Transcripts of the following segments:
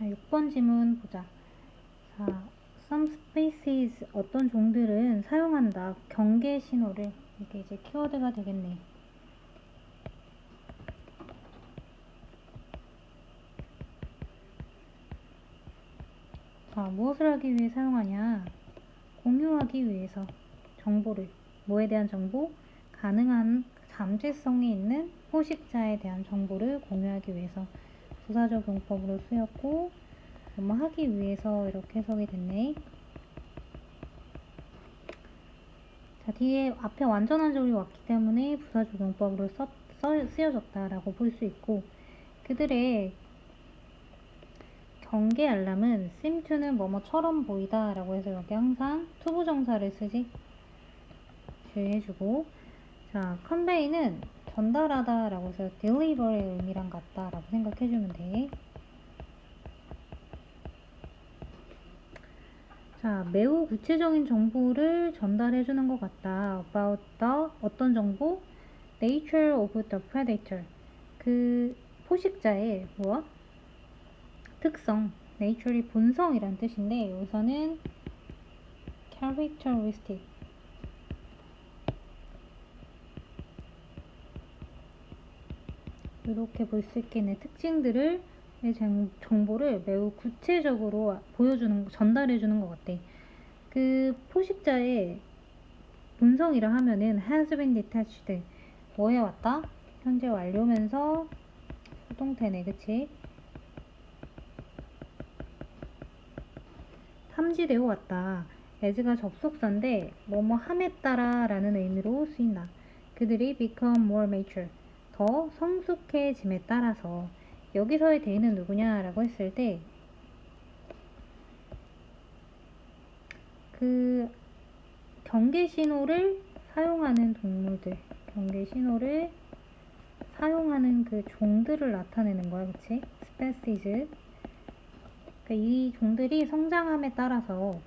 자, 6번 지문 보자. 자, some species 어떤 종들은 사용한다. 경계 신호를. 이게 이제 키워드가 되겠네. 자, 무엇을 하기 위해 사용하냐? 공유하기 위해서 정보를. 뭐에 대한 정보? 가능한 잠재성이 있는 포식자에 대한 정보를 공유하기 위해서. 부사적 용법으로 쓰였고, 뭐 하기 위해서 이렇게 해석이 됐네. 자, 뒤에 앞에 완전한 적이 왔기 때문에 부사적 용법으로 쓰여졌다라고 볼 수 있고, 그들의 경계 알람은 seem to는 뭐뭐처럼 보이다 라고 해서 여기 항상 투부정사를 쓰지. 주의해주고, 자, convey는 전달하다 라고 해서 deliver의 의미랑 같다 라고 생각해주면 돼. 자, 매우 구체적인 정보를 전달해주는 것 같다. about the 어떤 정보? nature of the predator. 그 포식자의 뭐? 특성. nature이 본성이란 뜻인데 여기서는 characteristic. 이렇게 볼 수 있겠네. 특징들을 정보를 매우 구체적으로 전달해주는 것 같아. 그 포식자의 본성이라 하면은 has been detached. 뭐해 왔다? 현재 완료면서 수동태네, 그치? 탐지되어 왔다. as가 접속사인데 뭐뭐 함에 따라 라는 의미로 쓰인다. 그들이 become more mature. 더 성숙해짐에 따라서. 여기서의 they는 누구냐 라고 했을 때 그 경계 신호를 사용하는 동물들, 경계 신호를 사용하는 그 종들을 나타내는 거야, 그치? species. 그러니까 이 종들이 성장함에 따라서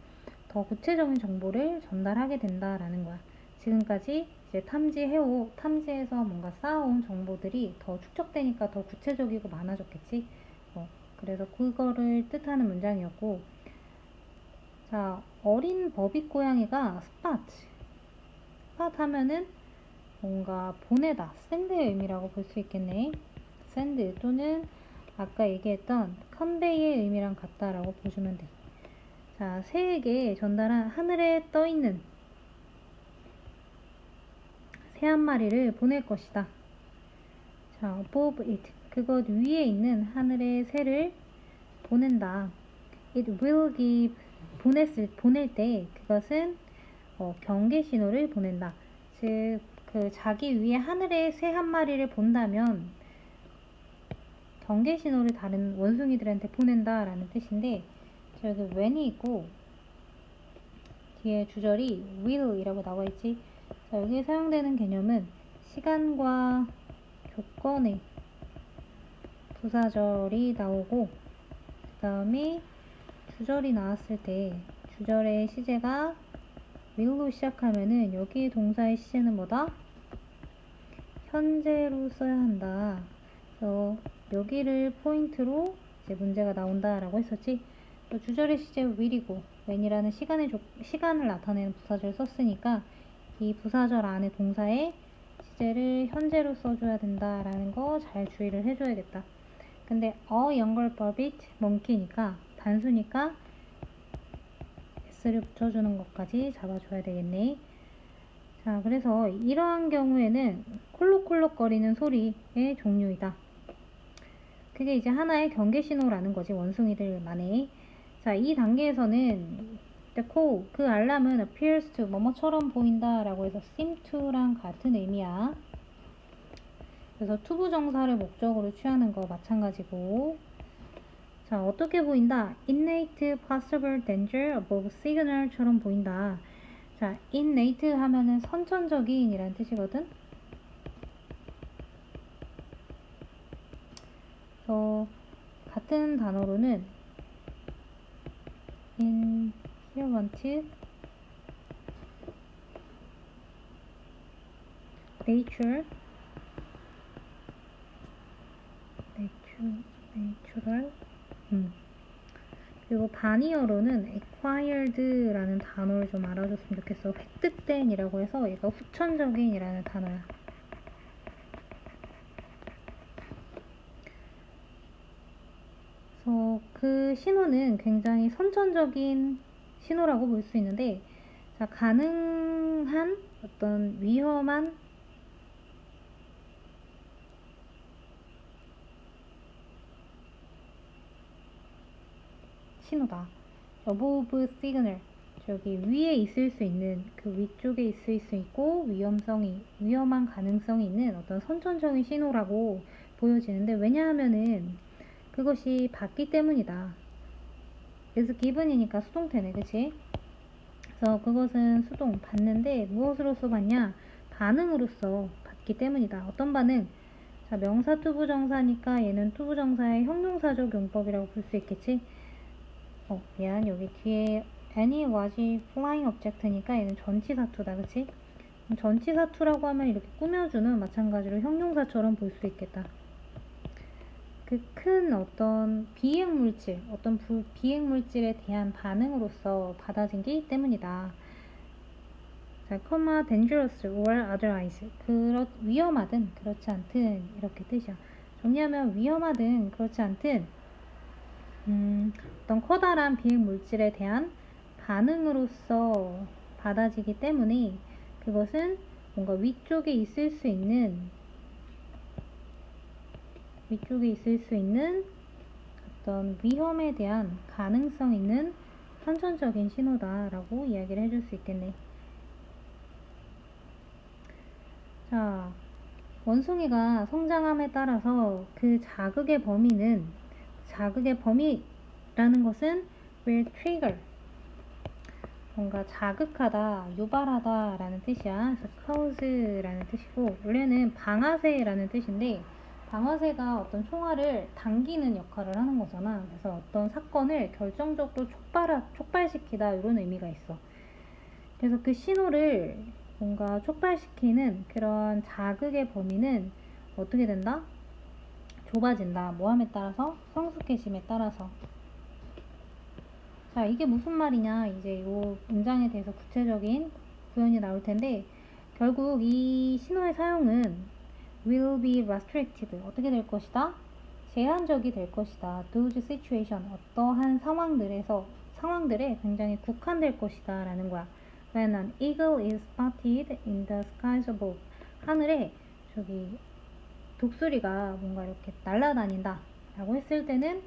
더 구체적인 정보를 전달하게 된다라는 거야. 지금까지 이제 탐지해서 뭔가 쌓아온 정보들이 더 축적되니까 더 구체적이고 많아졌겠지? 그래서 그거를 뜻하는 문장이었고, 자, 어린 버빗 고양이가 스팟 하면은 뭔가 보내다, 샌드의 의미라고 볼 수 있겠네. 샌드 또는 아까 얘기했던 컨베이의 의미랑 같다라고 보시면 돼. 자, 새에게 전달한 하늘에 떠있는 새 한 마리를 보낼 것이다. 자, above it. 그것 위에 있는 하늘의 새를 보낸다. It will give. 보낼 때 그것은 경계 신호를 보낸다. 즉, 그 자기 위에 하늘의 새 한 마리를 본다면 경계 신호를 다른 원숭이들한테 보낸다 라는 뜻인데, 저기 when이 있고 뒤에 주절이 will 이라고 나와 있지. 자, 여기에 사용되는 개념은 시간과 조건의 부사절이 나오고, 그 다음에 주절이 나왔을 때 주절의 시제가 will로 시작하면은 여기 동사의 시제는 뭐다? 현재로 써야 한다. 그래서 여기를 포인트로 이제 문제가 나온다라고 했었지. 주절의 시제 will이고 when이라는 시간을 나타내는 부사절을 썼으니까 이 부사절 안에 동사의 시제를 현재로 써줘야 된다라는 거 잘 주의를 해줘야겠다. 근데 a younger rabbit monkey니까 단수니까 s를 붙여주는 것까지 잡아줘야 되겠네. 자, 그래서 이러한 경우에는 콜록콜록거리는 소리의 종류이다. 그게 이제 하나의 경계 신호라는 거지, 원숭이들만의. 자, 이 단계에서는 그 알람은 appears to 뭐뭐처럼 보인다 라고 해서 seem to랑 같은 의미야. 그래서 투부정사를 목적으로 취하는 거 마찬가지고. 자, 어떻게 보인다? innate possible danger above signal처럼 보인다. 자, innate 하면은 선천적인 이란 뜻이거든. 그래서 같은 단어로는 inherent natural 그리고 바니어로는 acquired라는 단어를 좀 알아줬으면 좋겠어. 획득된이라고 해서 얘가 후천적인이라는 단어야. 그래서 그 신호는 굉장히 선천적인 신호라고 볼 수 있는데, 자, 가능한 어떤 위험한 신호다. above signal. 저기 위에 있을 수 있는, 그 위쪽에 있을 수 있고 위험한 가능성이 있는 어떤 선천적인 신호라고 보여지는데, 왜냐하면은 그것이 받기 때문이다. 그래서 given이니까 수동태네, 그치? 그래서 그것은 수동 받는데 무엇으로서 받냐? 반응으로서 받기 때문이다. 어떤 반응? 자, 명사 투부정사니까 얘는 투부정사의 형용사적 용법이라고 볼 수 있겠지? 미안, 여기 뒤에 any was flying object니까 얘는 전치사투다, 그치? 전치사투라고 하면 이렇게 꾸며주는 마찬가지로 형용사처럼 볼 수 있겠다. 그 큰 어떤 비행물질, 어떤 비행물질에 대한 반응으로서 받아진기 때문이다. 자, dangerous or otherwise. 위험하든 그렇지 않든 이렇게 뜻이야. 정리하면 위험하든 그렇지 않든 어떤 커다란 비행물질에 대한 반응으로서 받아지기 때문에 그것은 뭔가 위쪽에 있을 수 있는 어떤 위험에 대한 가능성 있는 선천적인 신호다라고 이야기를 해줄 수 있겠네. 자, 원숭이가 성장함에 따라서 그 자극의 범위라는 것은 will trigger, 뭔가 자극하다, 유발하다 라는 뜻이야. 그래서 cause라는 뜻이고, 원래는 방아쇠라는 뜻인데, 방아쇠가 어떤 총알을 당기는 역할을 하는 거잖아. 그래서 어떤 사건을 결정적으로 촉발시키다 이런 의미가 있어. 그래서 그 신호를 뭔가 촉발시키는 그런 자극의 범위는 어떻게 된다? 좁아진다. 뭐함에 따라서? 성숙해짐에 따라서. 자, 이게 무슨 말이냐? 이제 이 문장에 대해서 구체적인 구현이 나올 텐데, 결국 이 신호의 사용은 will be restricted. 어떻게 될 것이다? 제한적이 될 것이다. those situation. 어떠한 상황들에 굉장히 국한될 것이다. 라는 거야. When an eagle is spotted in the skies above. 하늘에 저기 독수리가 뭔가 이렇게 날아다닌다. 라고 했을 때는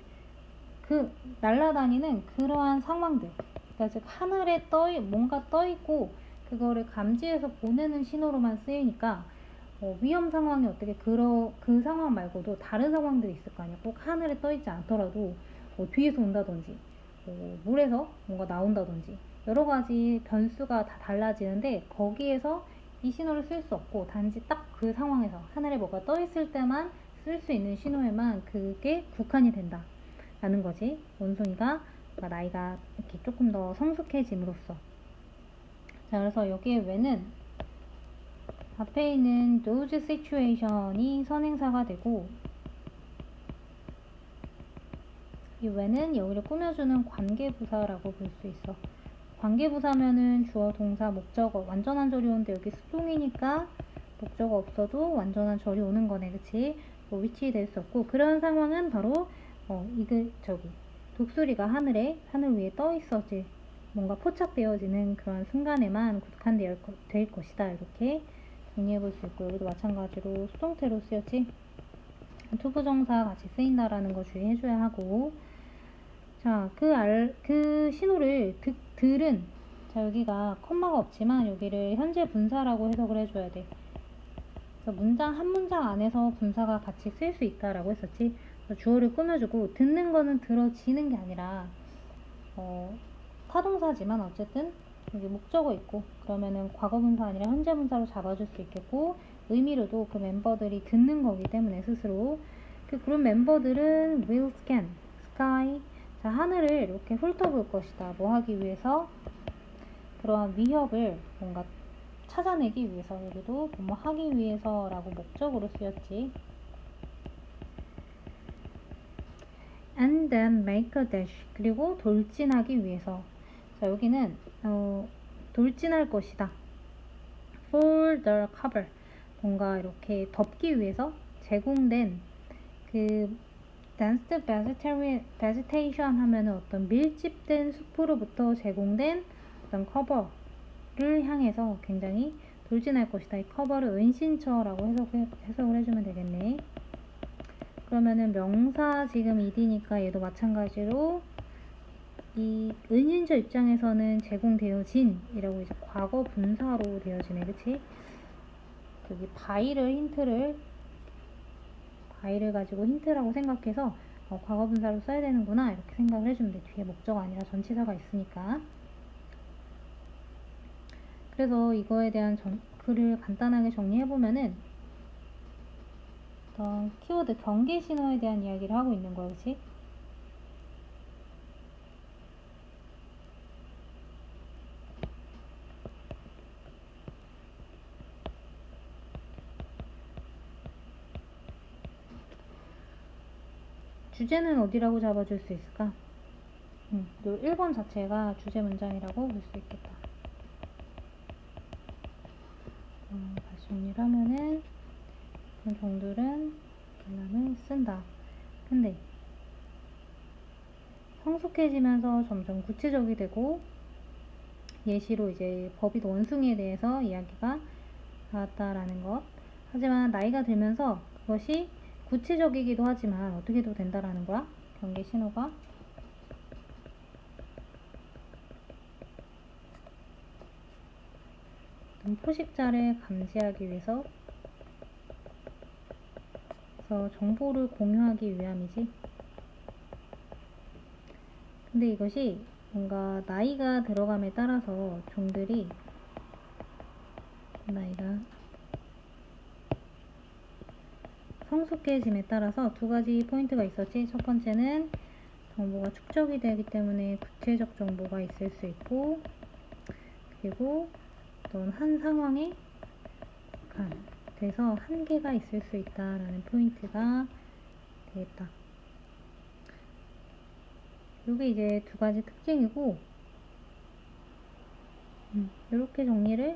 그 날아다니는 그러한 상황들, 그러니까 즉 하늘에 뭔가 떠 있고 그거를 감지해서 보내는 신호로만 쓰이니까 위험 상황이 어떻게 그 상황 말고도 다른 상황들이 있을 거 아니야. 꼭 하늘에 떠 있지 않더라도 뒤에서 온다든지 물에서 뭔가 나온다든지 여러 가지 변수가 다 달라지는데 거기에서 이 신호를 쓸 수 없고 단지 딱 그 상황에서 하늘에 뭐가 떠 있을 때만 쓸 수 있는 신호에만 그게 국한이 된다. 라는 거지. 원숭이가 나이가 이렇게 조금 더 성숙해짐으로써. 자, 그래서 여기에 왜는 앞에 있는 those situation이 선행사가 되고, 이 왜는 여기를 꾸며주는 관계부사라고 볼 수 있어. 관계부사면은 주어, 동사, 목적어, 완전한 절이 오는데 여기 수동이니까 목적어 없어도 완전한 절이 오는 거네, 그치? 뭐 위치 될 수 없고, 그런 상황은 바로 독수리가 하늘 위에 떠 있어질, 뭔가 포착되어지는 그런 순간에만 국한될 것이다. 이렇게 정리해 볼 수 있고, 여기도 마찬가지로 수동태로 쓰였지? 투부정사 같이 쓰인다라는 거 주의해줘야 하고, 자, 그 신호를 들은, 자, 여기가 콤마가 없지만 여기를 현재 분사라고 해석을 해줘야 돼. 그래서 한 문장 안에서 분사가 같이 쓸 수 있다라고 했었지. 주어를 꾸며주고, 듣는 거는 들어지는 게 아니라 타동사지만 어쨌든 여기 목적어 있고, 그러면은 과거분사 아니라 현재분사로 잡아줄 수 있겠고, 의미로도 그 멤버들이 듣는 거기 때문에 스스로 그런 멤버들은 will scan sky, 자, 하늘을 이렇게 훑어볼 것이다. 뭐 하기 위해서? 그러한 위협을 뭔가 찾아내기 위해서. 여기도 뭐 하기 위해서 라고 목적으로 쓰였지. and then make a dash. 그리고 돌진하기 위해서. 자, 여기는 돌진할 것이다. for the cover. 뭔가 이렇게 덮기 위해서 제공된 그 dense vegetation 하면은 어떤 밀집된 숲으로부터 제공된 어떤 커버를 향해서 굉장히 돌진할 것이다. 이 커버를 은신처라고 해석을 해주면 되겠네. 그러면은 명사 지금 ed니까 얘도 마찬가지로 이 은신처 입장에서는 제공되어진 이라고 이제 과거 분사로 되어지네. 그치? 여기 바이를 가지고 힌트라고 생각해서 과거 분사로 써야 되는구나 이렇게 생각을 해주면 돼. 뒤에 목적 아니라 전치사가 있으니까. 그래서 이거에 대한 글을 간단하게 정리해보면은 키워드 경계 신호에 대한 이야기를 하고 있는 거야. 그치? 주제는 어디라고 잡아줄 수 있을까? 요 1번 자체가 주제 문장이라고 볼 수 있겠다. 다시 정리를 하면은 그런 종들은 알람을 쓴다. 근데 성숙해지면서 점점 구체적이 되고 예시로 이제 법이 원숭이에 대해서 이야기가 나왔다라는 것. 하지만 나이가 들면서 그것이 구체적이기도 하지만 어떻게도 된다라는 거야. 경계 신호가. 포식자를 감지하기 위해서 그래서 정보를 공유하기 위함이지. 근데 이것이 뭔가 나이가 들어감에 따라서 종들이 나이가 성숙해짐에 따라서 두 가지 포인트가 있었지. 첫 번째는 정보가 축적이 되기 때문에 구체적 정보가 있을 수 있고, 그리고 어떤 한 상황에 그래서 한계가 있을 수 있다라는 포인트가 되겠다. 이게 이제 두 가지 특징이고, 이렇게 정리를